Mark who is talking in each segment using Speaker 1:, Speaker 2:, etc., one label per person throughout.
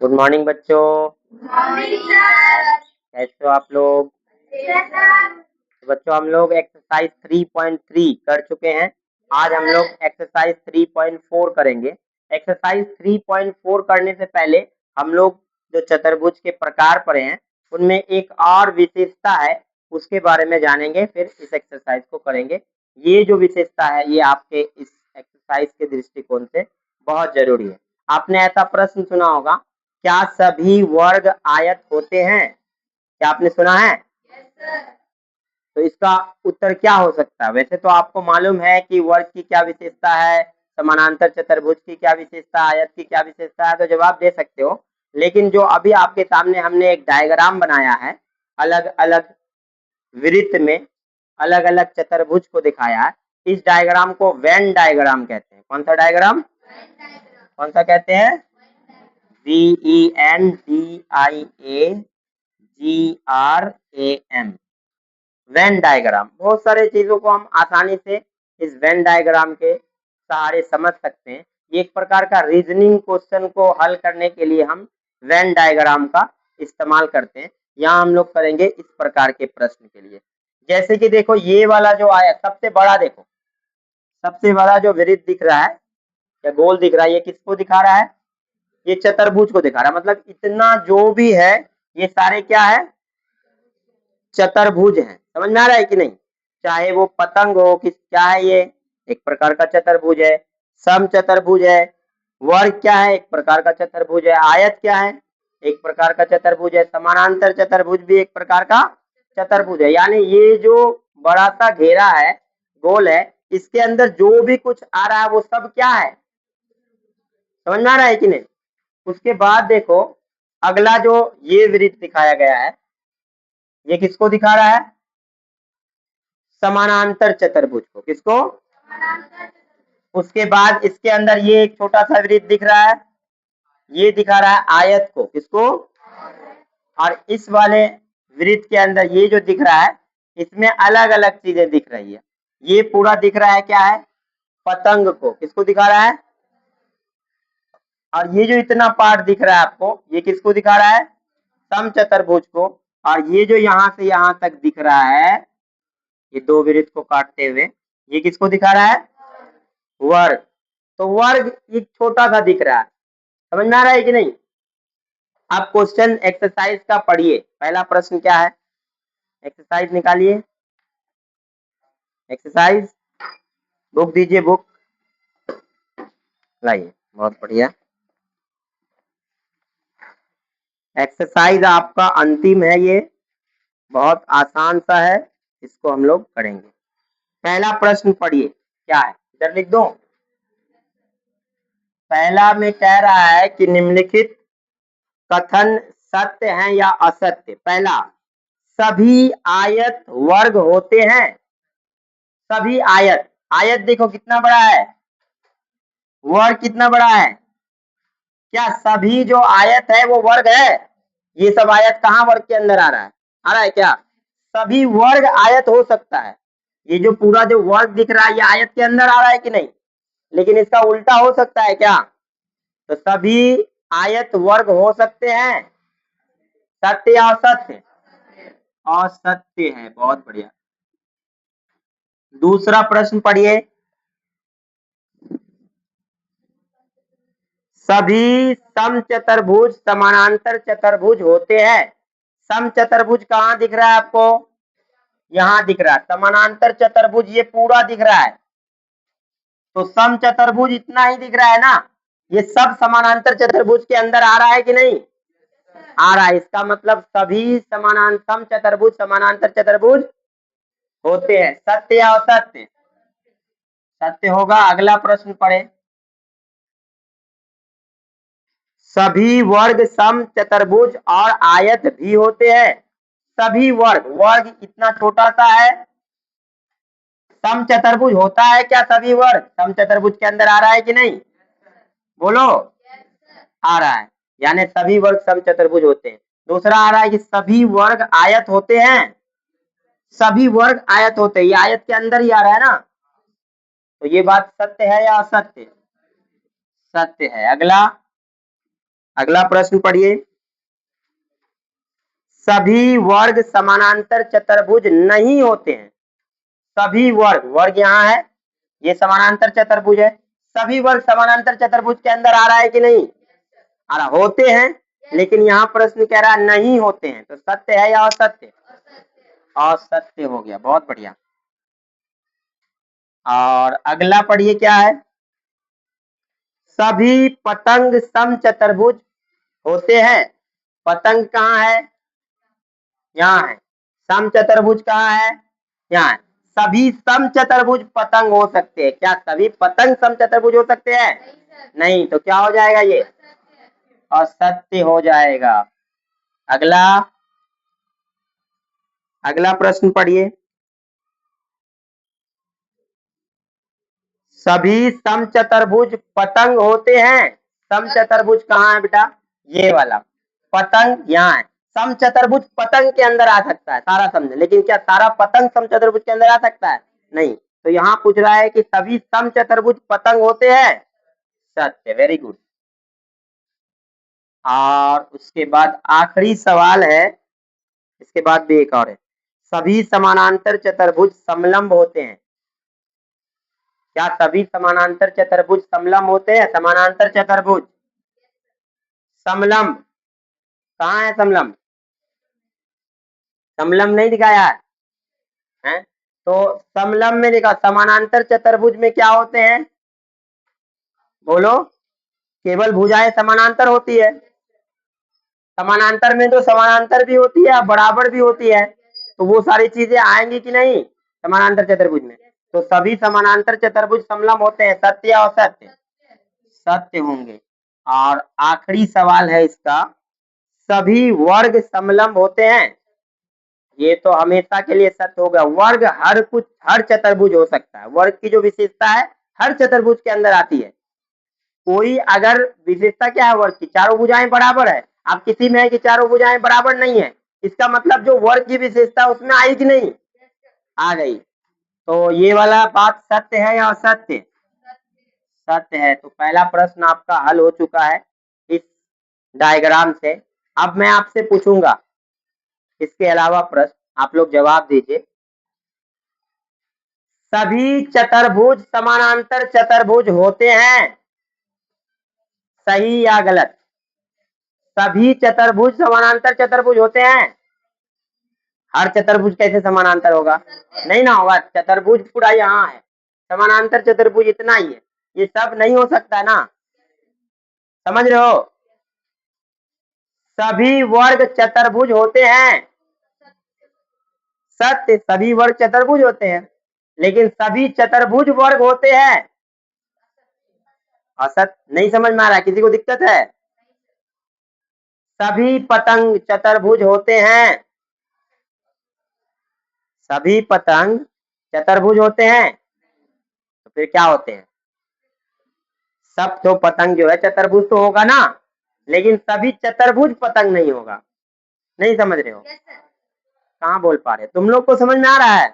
Speaker 1: Good morning बच्चों।
Speaker 2: Morning sir.
Speaker 1: कैसे हो आप लोग? तो बच्चों हम लोग एक्सरसाइज 3.3 कर चुके हैं। आज हम लोग एक्सरसाइज 3.4 करेंगे। एक्सरसाइज 3.4 करने से पहले हम लोग जो चतुर्भुज के प्रकार पढ़े हैं उनमें एक और विशेषता है, उसके बारे में जानेंगे, फिर इस एक्सरसाइज को करेंगे। ये जो विशेषता है ये आपके इस एक्सरसाइज के दृष्टिकोण से बहुत जरूरी है। आपने ऐसा प्रश्न सुना होगा, क्या सभी वर्ग आयत होते हैं? क्या आपने सुना है? तो इसका उत्तर क्या हो सकता है? वैसे तो आपको मालूम है कि वर्ग की क्या विशेषता है, समानांतर चतुर्भुज की क्या विशेषता, आयत की क्या विशेषता है, तो जवाब दे सकते हो। लेकिन जो अभी आपके सामने हमने एक डायग्राम बनाया है, अलग अलग वृत्त में अलग अलग चतुर्भुज को दिखाया है, इस डायग्राम को वेन डायग्राम कहते हैं। कौन सा डायग्राम? कौन सा कहते हैं? VENDIAGRAM, Venn diagram. बहुत सारे चीजों को हम आसानी से इस वेन डायग्राम के सहारे समझ सकते हैं। ये एक प्रकार का रीजनिंग क्वेश्चन को हल करने के लिए हम वेन डायग्राम का इस्तेमाल करते हैं। यहाँ हम लोग करेंगे इस प्रकार के प्रश्न के लिए। जैसे कि देखो ये वाला जो आया सबसे बड़ा, देखो सबसे बड़ा जो वृत्त दिख रहा है या गोल दिख रहा है, ये किसको दिखा रहा है? ये चतुर्भुज को दिखा रहा है। मतलब इतना जो भी है ये सारे क्या है? चतुर्भुज है। समझ में आ रहा है कि नहीं? चाहे वो पतंग हो, किस क्या है, ये एक प्रकार का चतुर्भुज है। सम चतुर्भुज है। वर्ग क्या है? एक प्रकार का चतुर्भुज है। आयत क्या है? एक प्रकार का चतुर्भुज है। समानांतर चतुर्भुज भी एक प्रकार का चतुर्भुज है। यानी ये जो बड़ा सा घेरा है, गोल है, इसके अंदर जो भी कुछ आ रहा है वो सब क्या है? समझ में आ रहा है कि नहीं? उसके बाद देखो अगला जो ये वृत्त दिखाया गया है, ये किसको दिखा रहा है? समानांतर चतुर्भुज को। किसको? उसके बाद इसके अंदर ये एक छोटा सा वृत्त दिख रहा है, ये दिखा रहा है आयत को। किसको? और इस वाले वृत्त के अंदर ये जो दिख रहा है इसमें अलग अलग चीजें दिख रही है। ये पूरा दिख रहा है क्या है? पतंग को। किसको दिखा रहा है? और ये जो इतना पार्ट दिख रहा है आपको, ये किसको दिखा रहा है? सम चतुर्भुज को। और ये जो यहाँ से यहाँ तक दिख रहा है, ये दो वृत्त को काटते हुए, ये किसको दिखा रहा है? वर्ग। तो वर्ग एक छोटा सा दिख रहा है। समझ में आ रहा है कि नहीं? आप क्वेश्चन एक्सरसाइज का पढ़िए। पहला प्रश्न क्या है? एक्सरसाइज निकालिए। एक्सरसाइज बुक दीजिए, बुक लाइए। बहुत बढ़िया। एक्सरसाइज आपका अंतिम है, ये बहुत आसान सा है, इसको हम लोग करेंगे। पहला प्रश्न पढ़िए, क्या है इधर लिख दो। पहला में कह रहा है कि निम्नलिखित कथन सत्य है या असत्य। पहला, सभी आयत वर्ग होते हैं। सभी आयत, आयत देखो कितना बड़ा है, वर्ग कितना बड़ा है। क्या सभी जो आयत है वो वर्ग है? ये सब आयत कहाँ वर्ग के अंदर आ रहा है? आ रहा है क्या? सभी वर्ग आयत हो सकता है। ये जो पूरा जो वर्ग दिख रहा है ये आयत के अंदर आ रहा है कि नहीं? लेकिन इसका उल्टा हो सकता है क्या? तो सभी आयत वर्ग हो सकते हैं। सत्य या असत्य? असत्य है। बहुत बढ़िया। दूसरा प्रश्न पढ़िए। सभी सम चतुर्भुज समानांतर चतुर्भुज होते हैं। सम चतुर्भुज कहाँ दिख रहा है आपको? यहाँ दिख रहा है। समानांतर चतुर्भुज ये पूरा दिख रहा है। तो सम चतुर्भुज इतना ही दिख रहा है ना, ये सब समानांतर चतुर्भुज के अंदर आ रहा है कि नहीं? आ रहा है। इसका मतलब सभी समानांतर सम चतुर्भुज समानांतर चतुर्भुज होते हैं। सत्य या असत्य? सत्य होगा। अगला प्रश्न पढ़े। सभी वर्ग सम चतुर्भुज और आयत भी होते हैं। सभी वर्ग, वर्ग इतना छोटा सा है। सम चतुर्भुज होता है क्या? सभी वर्ग सम चतुर्भुज के अंदर आ रहा है कि नहीं? बोलो। आ रहा है, यानी सभी वर्ग सम चतुर्भुज होते हैं। दूसरा आ रहा है कि सभी वर्ग आयत होते हैं। सभी वर्ग आयत होते हैं, ये आयत के अंदर ही आ रहा है ना, तो ये बात सत्य है या असत्य? सत्य है। अगला, अगला प्रश्न पढ़िए। सभी वर्ग समानांतर चतुर्भुज नहीं होते हैं। सभी वर्ग, वर्ग यहाँ है, ये समानांतर चतुर्भुज है। सभी वर्ग समानांतर चतुर्भुज के अंदर आ रहा है कि नहीं आ रहा? होते हैं, लेकिन यहाँ प्रश्न कह रहा है नहीं होते हैं, तो सत्य है या असत्य? असत्य हो गया, बहुत बढ़िया। और अगला पढ़िए क्या है। सभी पतंग समचतुर्भुज होते हैं। पतंग कहाँ है? यहाँ है। समचतुर्भुज कहाँ है? यहाँ है। सभी समचतुर्भुज पतंग हो सकते हैं। क्या सभी पतंग समचतुर्भुज हो सकते हैं? नहीं, तो क्या हो जाएगा ये? असत्य हो जाएगा। अगला प्रश्न पढ़िए। सभी समचतुर्भुज पतंग होते हैं। समचतुर्भुज कहाँ है बेटा? ये वाला पतंग यहाँ है। समचतुर्भुज पतंग के अंदर आ सकता है, सारा समझे, लेकिन क्या सारा पतंग समचतुर्भुज के अंदर आ सकता है? नहीं। तो यहाँ पूछ रहा है कि सभी समचतुर्भुज पतंग होते हैं। सत्य, वेरी गुड। और उसके बाद आखिरी सवाल है, इसके बाद भी एक और है। सभी समानांतर चतुर्भुज समलंब होते हैं। क्या सभी समानांतर चतुर्भुज समलंब होते हैं? समानांतर चतुर्भुज समलंब कहाँ है? समलंब, समलंब नहीं दिखाया है? तो समलंब में देखा, समानांतर चतुर्भुज में क्या होते हैं? बोलो। केवल भुजाएं समानांतर होती है। समानांतर में तो समानांतर भी होती है, बराबर भी होती है, तो वो सारी चीजें आएंगी कि नहीं समानांतर चतुर्भुज में? तो सभी समानांतर चतुर्भुज समलंब होते हैं। सत्य और असत्य? सत्य होंगे। और आखिरी सवाल है इसका, सभी वर्ग समलंब होते हैं। ये तो हमेशा के लिए सत्य होगा। वर्ग हर चतुर्भुज हो सकता है। वर्ग की जो विशेषता है हर चतुर्भुज के अंदर आती है। कोई अगर विशेषता क्या है वर्ग की? चारों भुजाएं बराबर है। अब किसी में है कि चारों भुजाएं बराबर नहीं है, इसका मतलब जो वर्ग की विशेषता उसमें आई कि नहीं? आ गई। तो ये वाला बात सत्य है या असत्य? सत्य है। तो पहला प्रश्न आपका हल हो चुका है इस डायग्राम से। अब मैं आपसे पूछूंगा इसके अलावा प्रश्न, आप लोग जवाब दीजिए। सभी चतुर्भुज समानांतर चतुर्भुज होते हैं। सही या गलत? सभी चतुर्भुज समानांतर चतुर्भुज होते हैं। हर चतुर्भुज कैसे समानांतर होगा? नहीं ना होगा। चतुर्भुज पूरा यहाँ है, समानांतर चतुर्भुज इतना ही है, ये सब नहीं हो सकता ना। समझ रहे हो? सभी वर्ग चतुर्भुज होते हैं। सत्य, सभी वर्ग चतुर्भुज होते हैं, लेकिन सभी चतुर्भुज वर्ग होते हैं। असत, नहीं समझ में आ रहा है? किसी को दिक्कत है? सभी पतंग चतुर्भुज होते हैं। सभी पतंग चतुर्भुज होते हैं, तो फिर क्या होते हैं? सब तो पतंग जो है चतुर्भुज तो होगा ना, लेकिन सभी चतुर्भुज पतंग नहीं होगा। नहीं समझ रहे हो? कहाँ बोल पा रहे? तुम लोग को समझ में आ रहा है?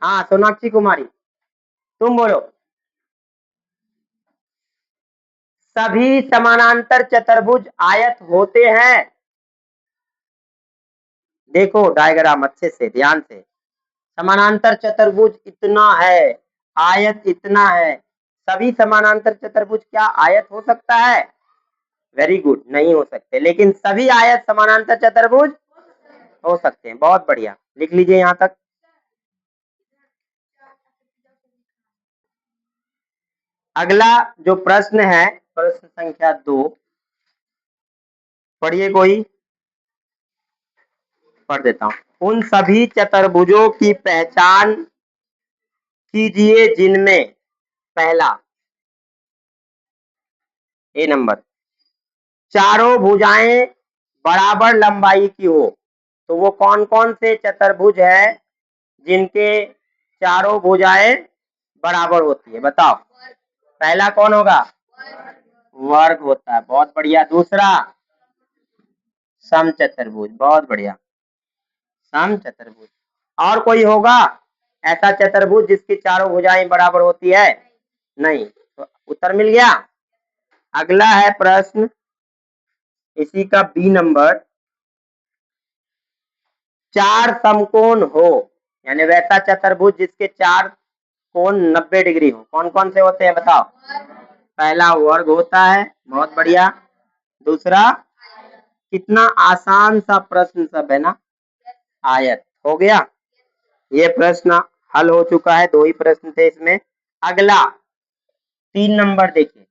Speaker 1: हाँ सोनाक्षी कुमारी, तुम बोलो। सभी समानांतर चतुर्भुज आयत होते हैं। देखो डायग्राम अच्छे से ध्यान से। समानांतर चतुर्भुज इतना है, आयत इतना है। सभी समानांतर चतुर्भुज क्या आयत हो सकता है? वेरी गुड, नहीं हो सकते, लेकिन सभी आयत समानांतर चतुर्भुज हो सकते हैं। बहुत बढ़िया, लिख लीजिए यहाँ तक। अगला जो प्रश्न है, प्रश्न संख्या 2 पढ़िए, कोई पढ़ देता हूं। उन सभी चतुर्भुजों की पहचान कीजिए जिनमें पहला, ए नंबर, चारों भुजाएं बराबर लंबाई की हो। तो वो कौन कौन से चतुर्भुज है जिनके चारों भुजाएं बराबर होती है? बताओ। पहला कौन होगा? वर्ग होता है, बहुत बढ़िया। दूसरा समचतुर्भुज, बहुत बढ़िया, समचतुर्भुज। और कोई होगा ऐसा चतुर्भुज जिसकी चारों भुजाएं बराबर होती है? नहीं। तो उत्तर मिल गया। अगला है प्रश्न, इसी का बी नंबर 4 समकोण हो, यानी वैसा चतुर्भुज जिसके 4 कोण 90 डिग्री हो। कौन कौन से होते हैं बताओ? पहला वर्ग होता है, बहुत बढ़िया। दूसरा, कितना आसान सा प्रश्न सब है ना, आयत। हो गया, ये प्रश्न हल हो चुका है, 2 ही प्रश्न थे इसमें। अगला 3 नंबर देखिए,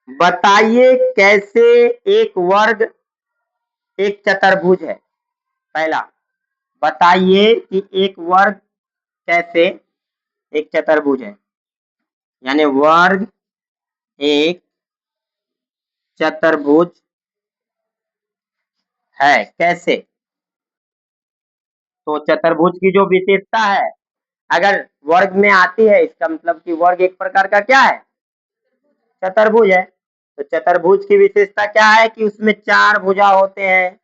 Speaker 1: बताइए कैसे एक वर्ग एक चतुर्भुज है। पहला, बताइए कि एक वर्ग कैसे एक चतुर्भुज है, यानी वर्ग एक चतुर्भुज है कैसे। तो चतुर्भुज की जो विशेषता है, अगर वर्ग में आती है, इसका मतलब कि वर्ग एक प्रकार का क्या है? चतुर्भुज है। तो चतुर्भुज की विशेषता क्या है कि उसमें 4 भुजा होते हैं।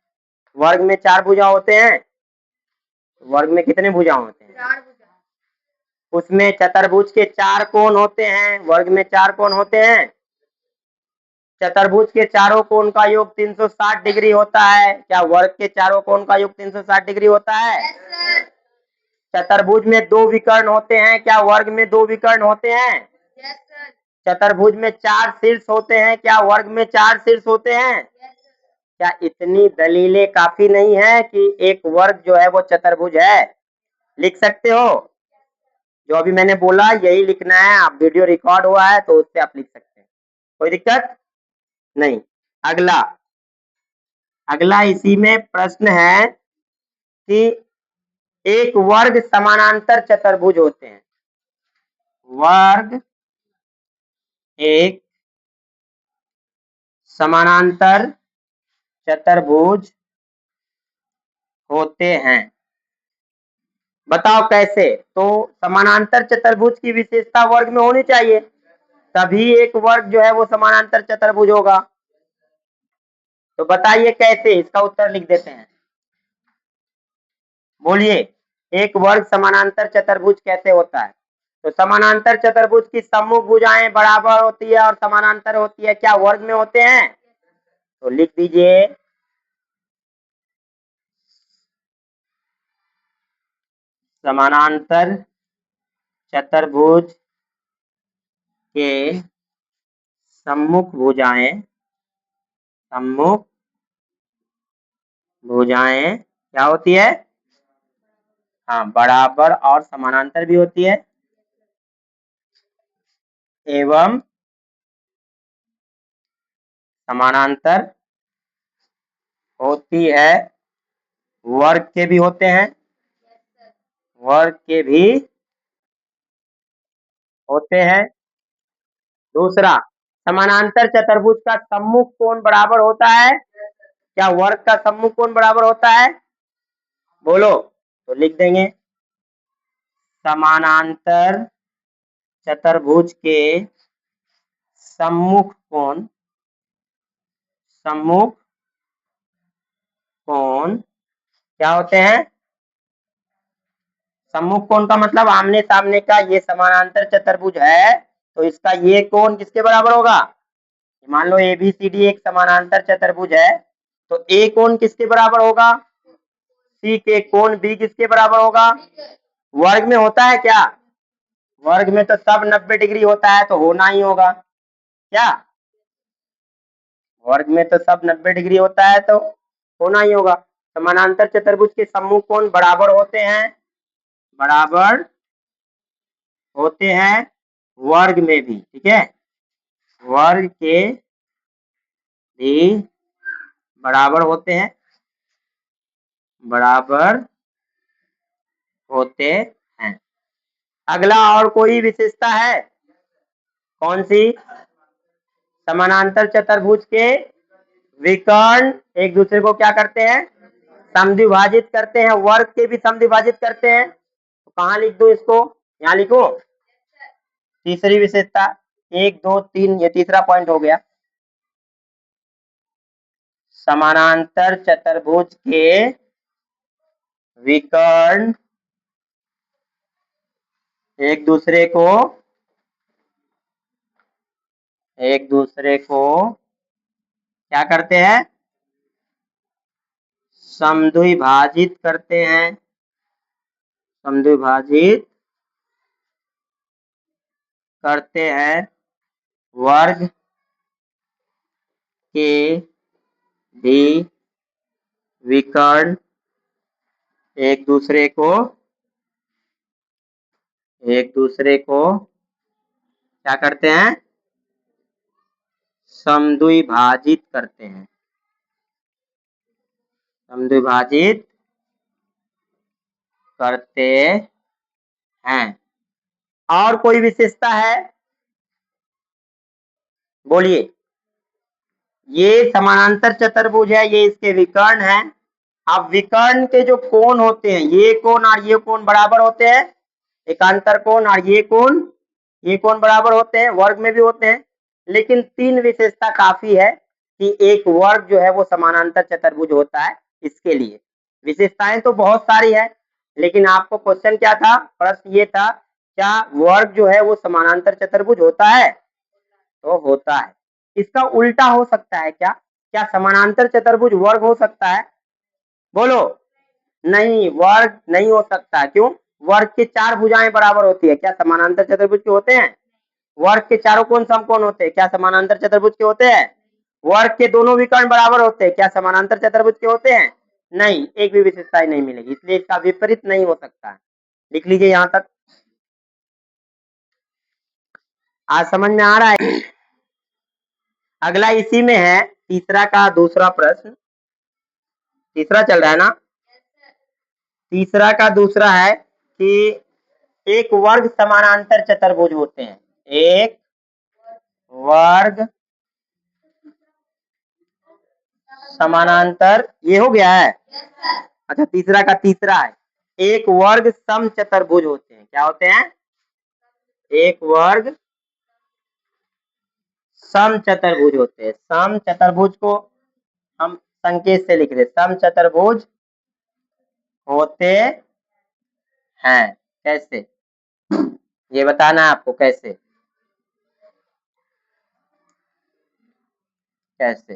Speaker 1: वर्ग में 4 भुजा होते हैं। वर्ग में कितने भुजा होते हैं? उसमें चतुर्भुज के 4 कोण होते हैं। वर्ग में 4 कोण होते हैं। चतुर्भुज के चारों कोण का योग 360 डिग्री होता है। क्या वर्ग के चारों कोण का योग 360 डिग्री होता है? चतुर्भुज में 2 विकर्ण होते हैं। क्या वर्ग में 2 विकर्ण होते हैं? चतुर्भुज में 4 शीर्ष होते हैं। क्या वर्ग में 4 शीर्ष होते हैं? क्या इतनी दलीलें काफी नहीं है कि एक वर्ग जो है वो चतुर्भुज है? लिख सकते हो? जो अभी मैंने बोला यही लिखना है। आप वीडियो रिकॉर्ड हुआ है तो उससे आप लिख सकते हैं, कोई दिक्कत नहीं। अगला अगला इसी में प्रश्न है कि एक वर्ग समानांतर चतुर्भुज होते हैं। वर्ग एक समानांतर चतुर्भुज होते हैं, बताओ कैसे। तो समानांतर चतुर्भुज की विशेषता वर्ग में होनी चाहिए, तभी एक वर्ग जो है वो समानांतर चतुर्भुज होगा। तो बताइए कैसे, इसका उत्तर लिख देते हैं। बोलिए, एक वर्ग समानांतर चतुर्भुज कैसे होता है? तो समानांतर चतुर्भुज की सम्मुख भुजाएं बराबर होती है और समानांतर होती है। क्या वर्ग में होते हैं? तो लिख दीजिए, समानांतर चतुर्भुज के सम्मुख भुजाएं क्या होती है? हाँ, बराबर और समानांतर भी होती है, एवं समानांतर होती है। वर्ग के भी होते हैं, वर्ग के भी होते हैं। दूसरा, समानांतर चतुर्भुज का सम्मुख कोण बराबर होता है। क्या वर्ग का सम्मुख कोण बराबर होता है? बोलो, तो लिख देंगे, समानांतर चतुर्भुज के सम्मुख कोण क्या होते हैं? सम्मुख कोण का मतलब आमने सामने का। ये समानांतर चतुर्भुज है तो इसका ये कोण किसके बराबर होगा? मान लो ABCD एक समानांतर चतुर्भुज है, तो ए कोण किसके बराबर होगा? सी के कोण बी किसके बराबर होगा? वर्ग में होता है क्या? वर्ग में तो सब 90 डिग्री होता है, तो होना ही होगा। क्या वर्ग में तो सब 90 डिग्री होता है, तो होना ही होगा। समानांतर चतुर्भुज के सम्मुख कोण बराबर होते हैं, बराबर होते हैं वर्ग में भी, ठीक है। वर्ग के भी बराबर होते हैं, बराबर होते हैं। अगला और कोई विशेषता है? कौन सी? समानांतर चतुर्भुज के विकर्ण एक दूसरे को क्या करते हैं? समद्विभाजित करते हैं। वर्ग के भी समद्विभाजित करते हैं। तो कहाँ लिख दो इसको? यहाँ लिखो। तीसरी विशेषता, 1 2 3, ये तीसरा पॉइंट हो गया। समानांतर चतुर्भुज के विकर्ण एक दूसरे को क्या करते हैं? समद्विभाजित करते हैं, समद्विभाजित करते हैं वर्ग के भी विकर्ण एक दूसरे को क्या करते हैं? समद्विभाजित करते हैं, समद्विभाजित करते हैं। और कोई विशेषता है? बोलिए। ये समानांतर चतुर्भुज है, ये इसके विकर्ण है। अब विकर्ण के जो कोण होते हैं, ये कोण और ये कोण बराबर होते हैं, एकांतर कोण और ये कोण बराबर होते हैं, वर्ग में भी होते हैं। लेकिन 3 विशेषता काफी है कि एक वर्ग जो है वो समानांतर चतुर्भुज होता है। इसके लिए विशेषताएं तो बहुत सारी है, लेकिन आपको क्वेश्चन क्या था, प्रश्न ये था, क्या वर्ग जो है वो समानांतर चतुर्भुज होता है? तो होता है। इसका उल्टा हो सकता है क्या? क्या समानांतर चतुर्भुज वर्ग हो सकता है? बोलो। नहीं, वर्ग नहीं हो सकता। क्यों? वर्ग की 4 भुजाएं बराबर होती है, क्या समानांतर चतुर्भुज के होते हैं? वर्ग के चारों कोण समकोण होते हैं, क्या समानांतर चतुर्भुज के होते हैं? वर्ग के दोनों विकर्ण बराबर होते हैं, क्या समानांतर चतुर्भुज के होते हैं? नहीं, एक भी विशेषता नहीं मिलेगी, इसलिए इसका विपरीत नहीं हो सकता है। लिख लीजिए यहां तक। आज समझ में आ रहा है? अगला इसी में है, तीसरा का दूसरा प्रश्न। तीसरा चल रहा है ना? तीसरा का दूसरा है कि एक वर्ग समानांतर चतुर्भुज होते हैं, एक वर्ग समानांतर, ये हो गया है। अच्छा, तीसरा का तीसरा है, एक वर्ग समचतुर्भुज होते हैं। क्या होते हैं? एक वर्ग समचतुर्भुज होते हैं। समचतुर्भुज को हम संकेत से लिख रहे, समचतुर्भुज होते हैं। कैसे? ये बताना है आपको, कैसे कैसे।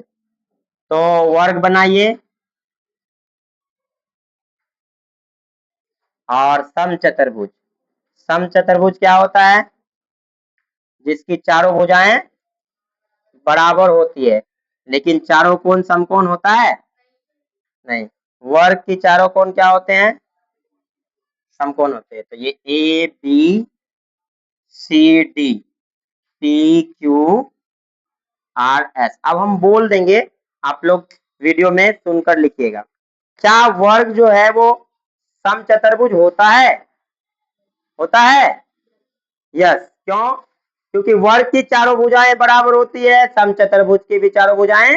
Speaker 1: तो वर्ग बनाइए और समचतुर्भुज। समचतुर्भुज क्या होता है? जिसकी चारों भुजाएं बराबर होती है, लेकिन चारों कोण समकोण होता है? नहीं। वर्ग की चारों कोण क्या होते हैं? समकोण होते हैं। तो ये A B C D, P Q R S. अब हम बोल देंगे, आप लोग वीडियो में सुनकर लिखिएगा। क्या वर्ग जो है वो समचतुर्भुज होता है? होता है? यस। क्यों? क्योंकि वर्ग की चारों भुजाएं बराबर होती है, समचतुर्भुज की भी चारों भुजाएं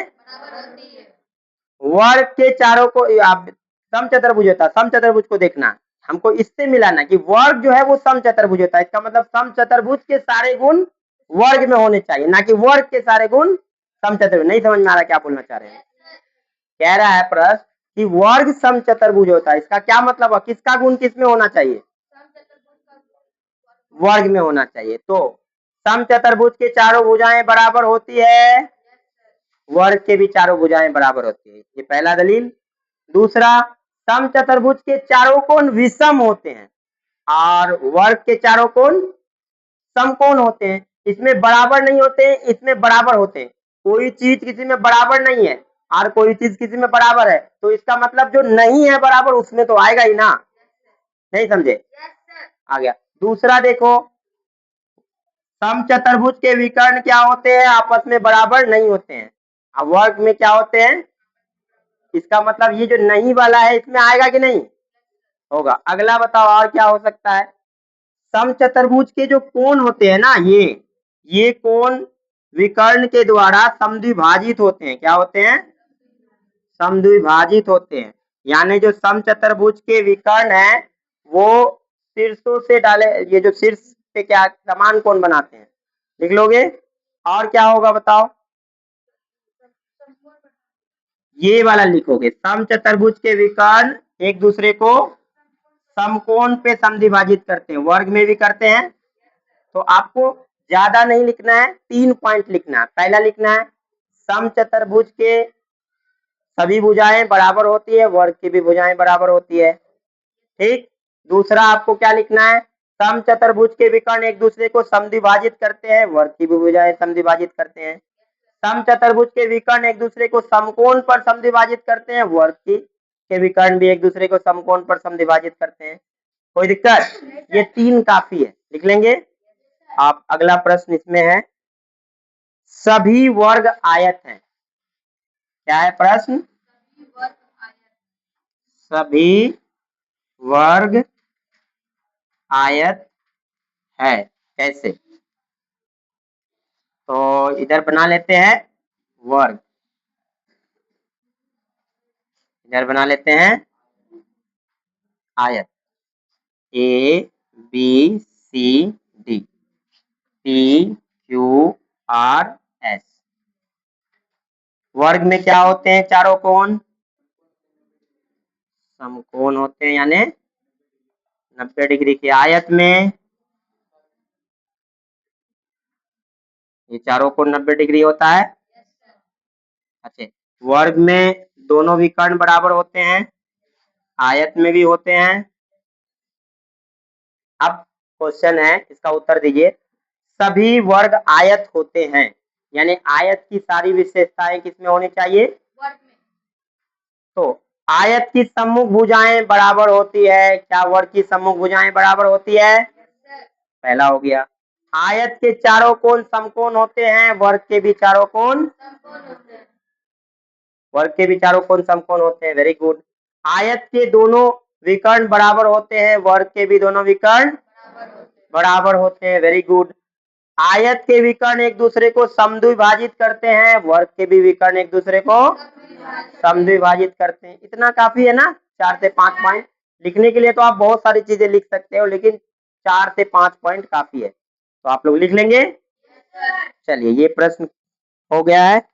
Speaker 1: वर्ग के चारों को आप समचतुर्भुज होता है। समचतुर्भुज को देखना, हमको इससे मिलाना कि वर्ग जो है वो समचतुर्भुज होता है। इसका मतलब समचतुर्भुज के सारे गुण वर्ग में होने चाहिए, ना कि वर्ग के सारे गुण समचतुर्भुज। नहीं समझ में आ रहा क्या बोलना चाह रहे हैं? कह रहा है प्रश्न कि वर्ग समचतुर्भुज होता है, इसका क्या मतलब है? किसका गुण किस में होना चाहिए? वर्ग में होना चाहिए। तो समचतुर्भुज के चारों भुजाएं बराबर होती है, वर्ग के भी चारों भुजाएं बराबर होती है। ये पहला दलील। दूसरा, समचतुर्भुज के चारों कोण विषम होते हैं और वर्ग के चारों कोण समकोण होते हैं। इसमें बराबर नहीं होते हैं, इसमें बराबर होते हैं। कोई चीज किसी में बराबर नहीं है और कोई चीज किसी में बराबर है, तो इसका मतलब जो नहीं है बराबर उसमें तो आएगा ही ना। नहीं समझे? आ गया। दूसरा देखो, समचतुर्भुज के विकर्ण क्या होते हैं? आपस में बराबर नहीं होते हैं। अब वर्ग में क्या होते हैं? इसका मतलब ये जो नहीं वाला है इसमें आएगा कि नहीं? होगा। अगला बताओ और क्या हो सकता है? समचतुर्भुज के जो कोण होते हैं ना, ये कोण विकर्ण के द्वारा समद्विभाजित होते हैं। क्या होते हैं? समद्विभाजित होते हैं। यानी जो समचतुर्भुज के विकर्ण है वो शीर्षों से डाले, ये जो शीर्ष पे क्या समान कोण बनाते हैं, लिख लोगे। और क्या होगा बताओ? ये वाला लिखोगे, समचतुर्भुज के विकर्ण एक दूसरे को समकोण पे समद्विभाजित करते हैं, वर्ग में भी करते हैं। तो आपको ज्यादा नहीं लिखना है, 3 पॉइंट लिखना है। पहला लिखना है समचतुर्भुज के सभी भुजाएं बराबर होती है, वर्ग की भी भुजाएं बराबर होती है। ठीक। दूसरा आपको क्या लिखना है, समचतुर्भुज के विकर्ण एक दूसरे को समद्विभाजित करते हैं, वर्ग की भी भुजाएं समद्विभाजित करते हैं। समचतुर्भुज के विकर्ण एक दूसरे को समकोण पर समद्विभाजित करते हैं, वर्ग के विकर्ण भी एक दूसरे को समकोण पर समद्विभाजित करते हैं। कोई दिक्कत? ये 3 काफी है, लिख लेंगे आप। अगला प्रश्न इसमें है, सभी वर्ग आयत हैं। क्या है प्रश्न? सभी वर्ग आयत है, कैसे? तो इधर बना लेते हैं वर्ग, इधर बना लेते हैं आयत, A B C D, P Q R S. वर्ग में क्या होते हैं? चारों कोण समकोण होते हैं, यानी 90 डिग्री के। आयत में ये चारों कोण 90 डिग्री होता है। अच्छा, वर्ग में दोनों विकर्ण बराबर होते हैं, आयत में भी होते हैं। अब क्वेश्चन है, इसका उत्तर दीजिए। सभी वर्ग आयत होते हैं, यानी आयत की सारी विशेषताएं किसमें होनी चाहिए? वर्ग में। तो आयत की सम्मुख भुजाएं बराबर होती है, क्या वर्ग की सम्मुख भुजाएं बराबर होती है? पहला हो गया। आयत के चारों कोण समकोण होते हैं, वर्ग के भी चारों कोण समकोण होते हैं, वर्ग के भी चारों कोण समकोण होते हैं। Very good. आयत के दोनों विकर्ण बराबर होते हैं, वर्ग के भी दोनों विकर्ण बराबर होते हैं। Very good. आयत के विकर्ण एक दूसरे को समद्विभाजित करते हैं, वर्ग के भी विकर्ण एक दूसरे को समद्विभाजित करते हैं। इतना काफी है ना? 4 से 5 पॉइंट लिखने के लिए तो आप बहुत सारी चीजें लिख सकते हो, लेकिन 4 से 5 पॉइंट काफी है, तो आप लोग लिख लेंगे। चलिए, ये प्रश्न हो गया है।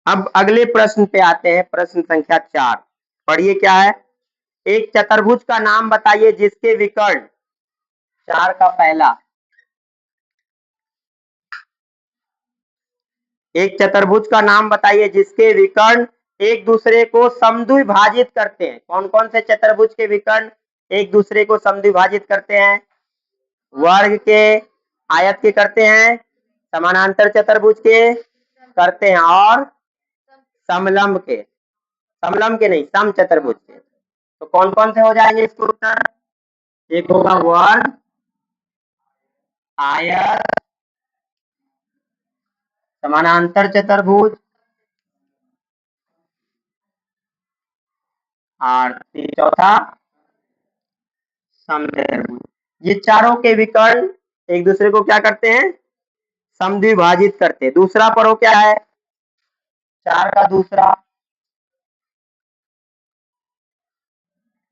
Speaker 1: अब अगले प्रश्न पे आते हैं, प्रश्न संख्या 4। पढ़िए क्या है। एक चतुर्भुज का नाम बताइए जिसके विकर्ण 4 का पहला। एक चतुर्भुज का नाम बताइए जिसके विकर्ण एक दूसरे को समद्विभाजित करते हैं। कौन कौन से चतुर्भुज के विकर्ण एक दूसरे को समद्विभाजित करते हैं? वर्ग के, आयत के करते हैं, समानांतर चतुर्भुज के करते हैं, और समलंब के, समलंब के नहीं, सम चतुर्भुज के। तो कौन कौन से हो जाएंगे इसको उत्तर? एक होगा वर्ग, आयत, समानांतर चतुर्भुज, और चौथा समचतुर्भुज। ये चारों के विकर्ण एक दूसरे को क्या करते हैं? समद्विभाजित करते हैं। दूसरा पढ़ो क्या है, 4 का दूसरा।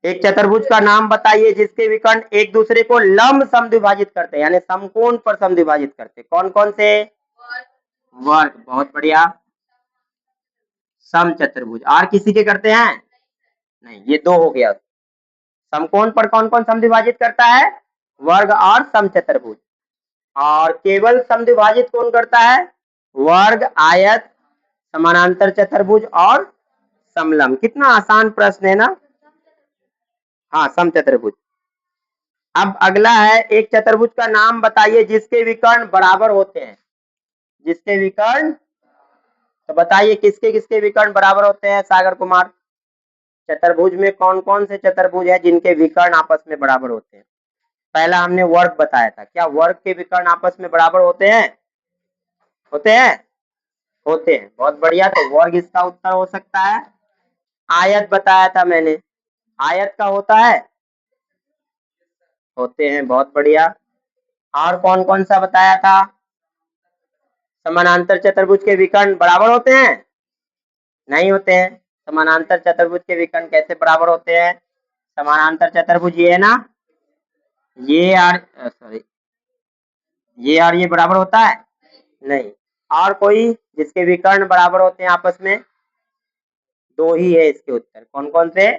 Speaker 1: एक चतुर्भुज का नाम बताइए जिसके विकर्ण एक दूसरे को लंब समद्विभाजित करते हैं, यानी समकोण पर समद्विभाजित करते हैं। कौन कौन से? वर्ग, बहुत बढ़िया। समचतुर्भुज, और किसी के करते हैं? नहीं, ये 2 हो गया। समकोण पर कौन कौन समद्विभाजित करता है? वर्ग और समचतुर्भुज। और केवल समद्विभाजित कौन करता है? वर्ग, आयत, समानांतर चतुर्भुज और समलंब। कितना आसान प्रश्न है ना? हाँ, समचतुर्भुज। अब अगला है, एक चतुर्भुज का नाम बताइए जिसके विकर्ण बराबर होते हैं। जिसके विकर्ण, तो बताइए किसके किसके विकर्ण बराबर होते हैं सागर कुमार? चतुर्भुज में कौन कौन से चतुर्भुज है जिनके विकर्ण आपस में बराबर होते हैं? पहला हमने वर्ग बताया था, क्या वर्ग के विकर्ण आपस में बराबर होते हैं? होते हैं, होते हैं, बहुत बढ़िया। तो वर्ग इसका उत्तर हो सकता है। आयत बताया था मैंने, आयत का होता है? होते हैं, बहुत बढ़िया। और कौन कौन सा बताया था? समानांतर चतुर्भुज के विकर्ण बराबर होते हैं? नहीं होते हैं। समानांतर चतुर्भुज के विकर्ण कैसे बराबर होते हैं? समानांतर चतुर्भुज ये है ना, ये और सॉरी, ये और ये बराबर होता है? नहीं। और कोई जिसके विकर्ण बराबर होते हैं आपस में? 2 ही है इसके उत्तर। कौन कौन से?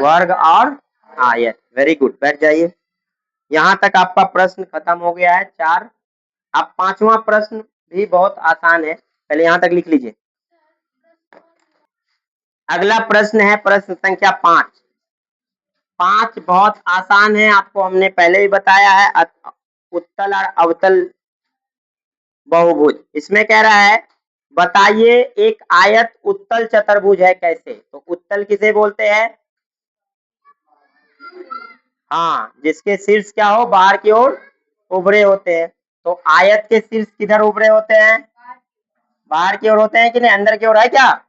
Speaker 1: वर्ग और आयत। वेरी गुड, बैठ जाइए। यहाँ तक आपका प्रश्न खत्म हो गया है 4। अब 5वां प्रश्न भी बहुत आसान है, पहले यहाँ तक लिख लीजिए। अगला प्रश्न है प्रश्न संख्या 5। 5 बहुत आसान है, आपको हमने पहले भी बताया है, उत्तल और अवतल बहुभुज। इसमें कह रहा है बताइए एक आयत उत्तल चतुर्भुज है कैसे। तो उत्तल किसे बोलते हैं? हाँ, जिसके शीर्ष क्या हो, बाहर की ओर उभरे होते हैं। तो आयत के शीर्ष किधर उभरे होते हैं? बाहर की ओर होते हैं कि नहीं, अंदर की ओर है क्या?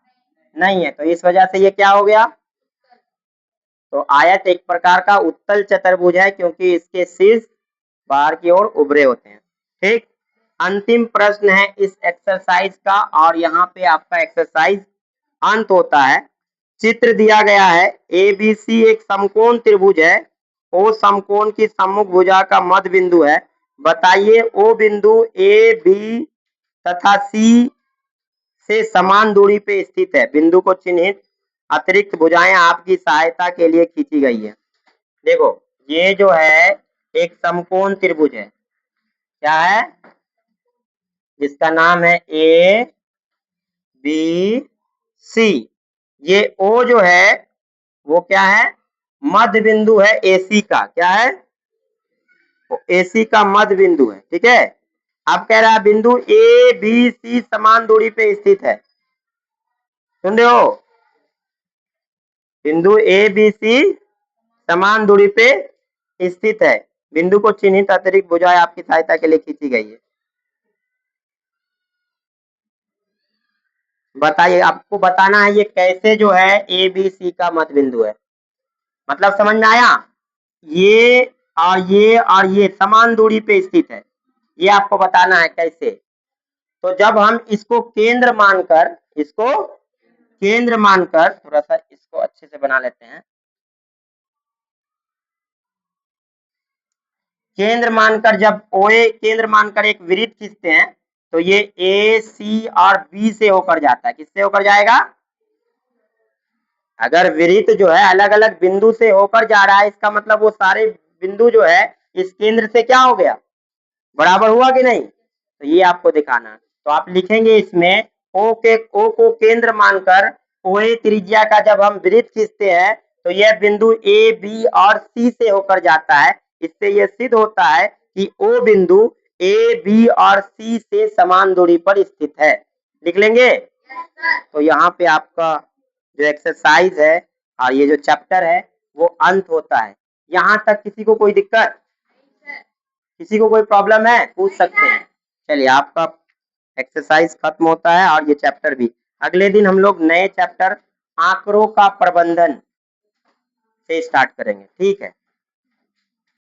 Speaker 1: नहीं है, तो इस वजह से ये क्या हो गया? तो आयत एक प्रकार का उत्तल चतुर्भुज है क्योंकि इसके शीर्ष बाहर की ओर उभरे होते हैं। ठीक, अंतिम प्रश्न है इस एक्सरसाइज का, और यहाँ पे आपका एक्सरसाइज अंत होता है। चित्र दिया गया है, ABC एक समकोण त्रिभुज है, ओ समकोण की सम्मुख भुजा का मध्य बिंदु है। बताइए ओ बिंदु A, B तथा C से समान दूरी पे स्थित है। बिंदु को चिन्हित अतिरिक्त भुजाएं आपकी सहायता के लिए खींची गई है। देखो, ये जो है एक समकोण त्रिभुज है, क्या है? जिसका नाम है ABC। ये O जो है वो क्या है? मध्य बिंदु है AC का। क्या है? AC का मध्य बिंदु है। ठीक है, अब कह रहा है बिंदु ABC समान दूरी पे स्थित है। सुन रहे हो? बिंदु ABC समान दूरी पे स्थित है। बिंदु को चिन्हित अतिरिक्त भुजाएं आपकी सहायता के लिए खींची गई है। बताइए, आपको बताना है ये कैसे जो है ABC का मध्य बिंदु है। मतलब समझ में आया? ये और ये समान दूरी पे स्थित है, ये आपको बताना है कैसे। तो जब हम इसको केंद्र मानकर थोड़ा सा इसको अच्छे से बना लेते हैं। केंद्र मानकर जब OA केंद्र मानकर एक वृत्त खींचते हैं तो ये A, C और B से होकर जाता है। किससे होकर जाएगा? अगर वृत्त जो है अलग अलग बिंदु से होकर जा रहा है, इसका मतलब वो सारे बिंदु जो है इस केंद्र से क्या हो गया? बराबर हुआ कि नहीं? तो ये आपको दिखाना। तो आप लिखेंगे इसमें O को केंद्र मानकर OA त्रिज्या का जब हम वृत्त खींचते हैं तो यह बिंदु A, B और C से होकर जाता है। इससे यह सिद्ध होता है कि O बिंदु A, B और C से समान दूरी पर स्थित है। लिख लेंगे। तो यहाँ पे आपका जो एक्सरसाइज है और ये जो चैप्टर है वो अंत होता है। यहाँ तक किसी को कोई दिक्कत, किसी को कोई प्रॉब्लम है, पूछ सकते हैं। चलिए, आपका एक्सरसाइज खत्म होता है और ये चैप्टर भी। अगले दिन हम लोग नए चैप्टर आंकड़ों का प्रबंधन से स्टार्ट करेंगे। ठीक है।